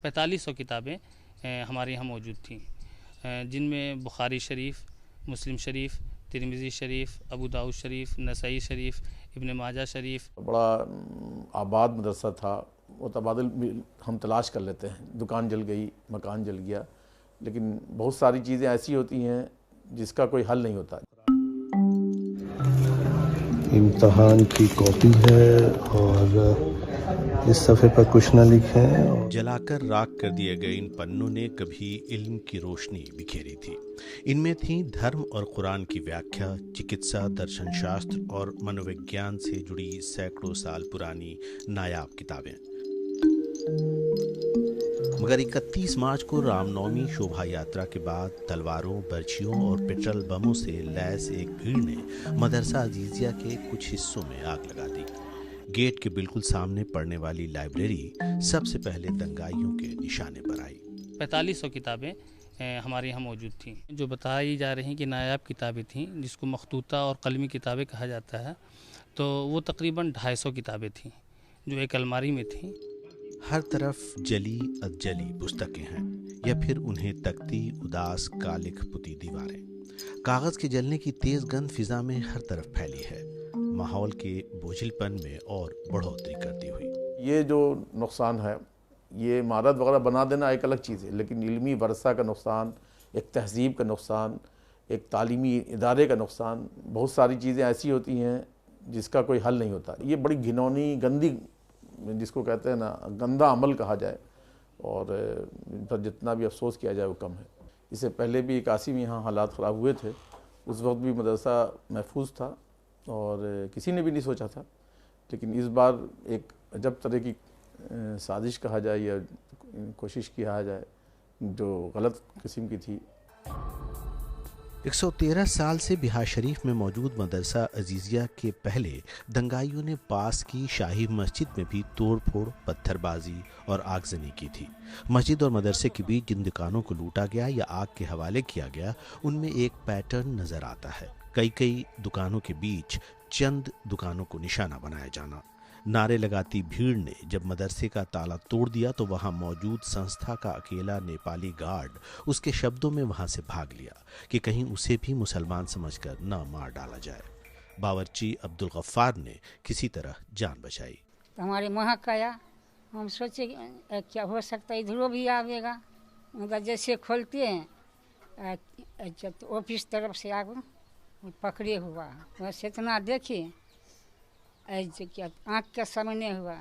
4500 किताबें हमारे यहाँ मौजूद थीं, जिनमें बुखारी शरीफ, मुस्लिम शरीफ, तिरमिज़ी शरीफ, अबू दाऊद शरीफ, नसाई शरीफ, इब्न माजा शरीफ। बड़ा आबाद मदरसा था। वो तबादल भी हम तलाश कर लेते हैं, दुकान जल गई, मकान जल गया, लेकिन बहुत सारी चीज़ें ऐसी होती हैं जिसका कोई हल नहीं होता। इम्तहान की कॉपी है और इस सफ़े पर कुछ न लिखें। जलाकर राख कर दिए गए इन पन्नों ने कभी इल्म की रोशनी बिखेरी थी। इनमें थी धर्म और कुरान की व्याख्या, चिकित्सा, दर्शन शास्त्र और मनोविज्ञान से जुड़ी सैकड़ों साल पुरानी नायाब किताबें। मगर 31 मार्च को रामनवमी शोभा यात्रा के बाद तलवारों, बर्छियों और पेट्रोल बमों से लैस एक भीड़ ने मदरसा अजीजिया के कुछ हिस्सों में आग लगा दी। गेट के बिल्कुल सामने पड़ने वाली लाइब्रेरी सबसे पहले दंगाइयों के निशाने पर आई। 4500 किताबें हमारे यहाँ मौजूद थीं, जो बताई जा रही कि नायाब किताबें थीं, जिसको मखतूता और कलमी किताबें कहा जाता है। तो वो तकरीबन 250 किताबें थीं जो एक अलमारी में थीं। हर तरफ जली अधजली पुस्तकें हैं या फिर उन्हें तकती उदास कालिख पुती दीवारें। कागज के जलने की तेज गंध फिजा में हर तरफ फैली है, माहौल के बोझिलपन में और बढ़ोतरी करती हुई। ये जो नुकसान है, ये इमारत वगैरह बना देना एक अलग चीज़ है, लेकिन इल्मी वरसा का नुकसान, एक तहजीब का नुकसान, एक तालीमी इदारे का नुकसान, बहुत सारी चीज़ें ऐसी होती हैं जिसका कोई हल नहीं होता। ये बड़ी घिनौनी, गंदी, जिसको कहते हैं ना, गंदा अमल कहा जाए, और इन पर जितना भी अफसोस किया जाए वो कम है। इससे पहले भी 81 में यहाँ हालात ख़राब हुए थे, उस वक्त भी मदरसा महफूज था और किसी ने भी नहीं सोचा था। लेकिन इस बार एक अजब तरह की साजिश कहा जाए या कोशिश किया जाए जो गलत किस्म की थी। 113 साल से बिहार शरीफ में मौजूद मदरसा अजीजिया के पहले दंगाइयों ने पास की शाही मस्जिद में भी तोड़फोड़, पत्थरबाजी और आगजनी की थी। मस्जिद और मदरसे के बीच जिन दुकानों को लूटा गया या आग के हवाले किया गया, उनमें एक पैटर्न नजर आता है। कई दुकानों के बीच चंद दुकानों को निशाना बनाया जाना। नारे लगाती भीड़ ने जब मदरसे का ताला तोड़ दिया तो वहां मौजूद संस्था का अकेला नेपाली गार्ड उसके शब्दों में वहां से भाग लिया कि कहीं उसे भी मुसलमान समझकर न मार डाला जाए। बावर्ची अब्दुल गफ्फार ने किसी तरह जान बचाई। हमारे महक आया, हम सोचे क्या हो सकता है इधरों भी आवेगा, मगर जैसे खोलते हैं ऑफिस तरफ से आग पकड़े हुआ, बस इतना देखे क्या आँख के सामने हुआ,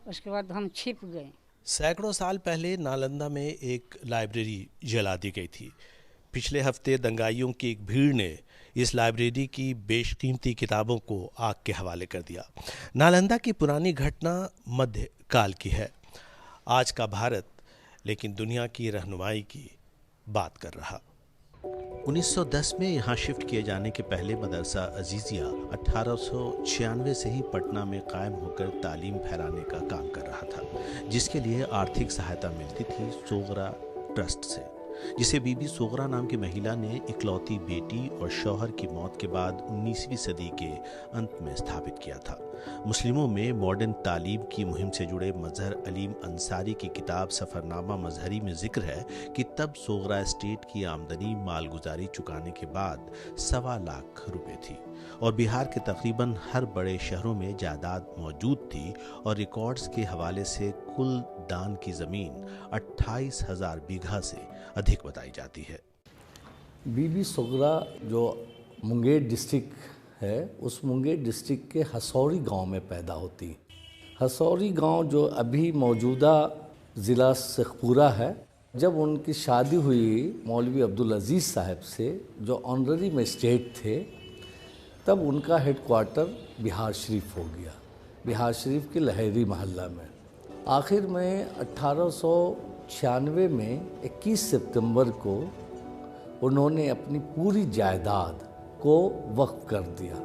उसके बाद हम छिप गए। सैकड़ों साल पहले नालंदा में एक लाइब्रेरी जला दी गई थी। पिछले हफ्ते दंगाइयों की एक भीड़ ने इस लाइब्रेरी की बेशकीमती किताबों को आग के हवाले कर दिया। नालंदा की पुरानी घटना मध्य काल की है, आज का भारत लेकिन दुनिया की रहनुमाई की बात कर रहा। 1910 में यहाँ शिफ्ट किए जाने के पहले मदरसा अजीजिया 1896 से ही पटना में कायम होकर तालीम फैलाने का काम कर रहा था, जिसके लिए आर्थिक सहायता मिलती थी सोगरा ट्रस्ट से, जिसे बीबी सोगरा नाम की महिला ने इकलौती बेटी और शौहर की मौत के बाद 19वीं सदी के अंत में स्थापित किया था। मुस्लिमों में मॉडर्न तालीम की मुहिम से जुड़े मजहर अलीम अंसारी की किताब सफ़रनामा मजहरी में जिक्र है कि तब सोगरा एस्टेट की आमदनी मालगुजारी चुकाने के बाद 1.25 लाख रुपए थी और बिहार के तकरीबन हर बड़े शहरों में जायदाद मौजूद थी और रिकॉर्ड्स के हवाले से कुल दान की ज़मीन 28,000 बीघा से अधिक बताई जाती है। बीबी सोगरा जो मुंगेर डिस्ट्रिक्ट है, उस मुंगेर डिस्ट्रिक्ट के हसौरी गांव में पैदा होती। हसौरी गांव जो अभी मौजूदा ज़िला शेखपुरा है। जब उनकी शादी हुई मौलवी अब्दुल अजीज़ साहब से, जो ऑनररी मजिस्ट्रेट थे, तब उनका हेडक्वार्टर बिहार शरीफ हो गया, बिहार शरीफ के लहरी मोहल्ला में। आखिर में 1896 में 21 सितंबर को उन्होंने अपनी पूरी जायदाद को वक्फ कर दिया।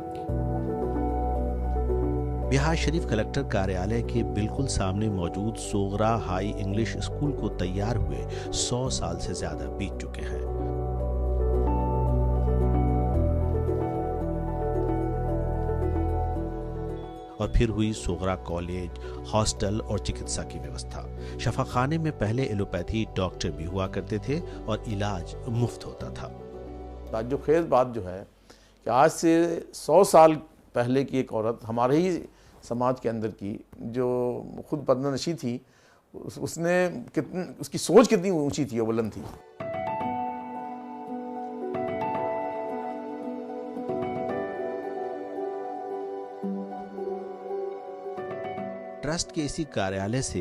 बिहार शरीफ कलेक्टर कार्यालय के बिल्कुल सामने मौजूद सोगरा हाई इंग्लिश स्कूल को तैयार हुए 100 साल से ज्यादा बीत चुके हैं। और फिर हुई सोगरा कॉलेज, हॉस्टल और चिकित्सा की व्यवस्था। शफाखाने में पहले एलोपैथी डॉक्टर भी हुआ करते थे और इलाज मुफ्त होता था। ताज्जुब-खेज़ बात जो है कि आज से 100 साल पहले की एक औरत हमारे ही समाज के अंदर की, जो खुद पर्दानशी थी, उसने उसकी सोच कितनी ऊंची थी और बुलंद थी। ट्रस्ट के इसी कार्यालय से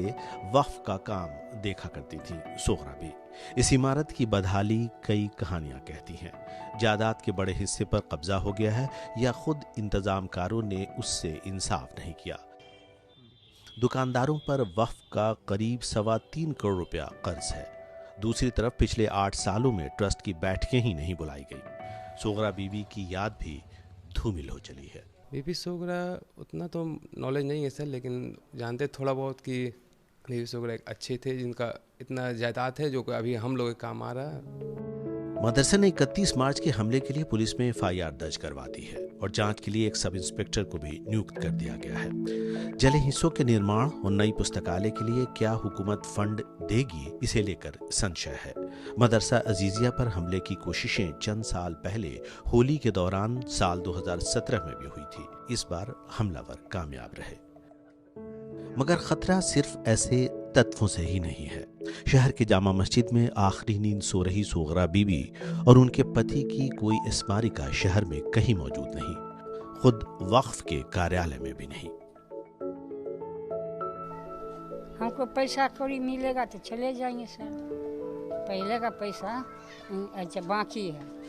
वक्फ का काम देखा करती थी सोगरा भी। इस इमारत की बदहाली कई कहानियां कहती हैं। जायदाद के बड़े हिस्से पर कब्जा हो गया है या खुद इंतजामकारों ने उससे इंसाफ नहीं किया। दुकानदारों पर वक्फ का करीब 3.25 करोड़ रुपया कर्ज है। दूसरी तरफ पिछले 8 सालों में ट्रस्ट की बैठकें ही नहीं बुलाई गई। सोगरा बीबी की याद भी धूमिल हो चली है। बीबी सोगरा उतना तो नॉलेज नहीं है सर, लेकिन जानते थोड़ा बहुत कि बीबी सोगरा एक अच्छे थे जिनका इतना जायदाद है जो अभी हम लोग के काम आ रहा है। मदरसे ने 31 मार्च के हमले के लिए पुलिस में FIR दर्ज करवा दी है और जांच के लिए एक सब इंस्पेक्टर को भी नियुक्त कर दिया गया है। जले हिस्सों के निर्माण और नई पुस्तकालय के लिए क्या हुकूमत फंड देगी, इसे लेकर संशय है। मदरसा अजीजिया पर हमले की कोशिशें चंद साल पहले होली के दौरान साल 2017 में भी हुई थी। इस बार हमलावर कामयाब रहे, मगर खतरा सिर्फ ऐसे तत्वों से ही नहीं है। शहर की जामा मस्जिद में आखिरी नींद सो रही सोगरा बीबी और उनके पति की कोई स्मारिका शहर में कहीं मौजूद नहीं, खुद वक्फ के कार्यालय में भी नहीं। हमको पैसा कौड़ी मिलेगा तो चले जाएंगे सर। पहले का पैसा अच्छा बाकी है।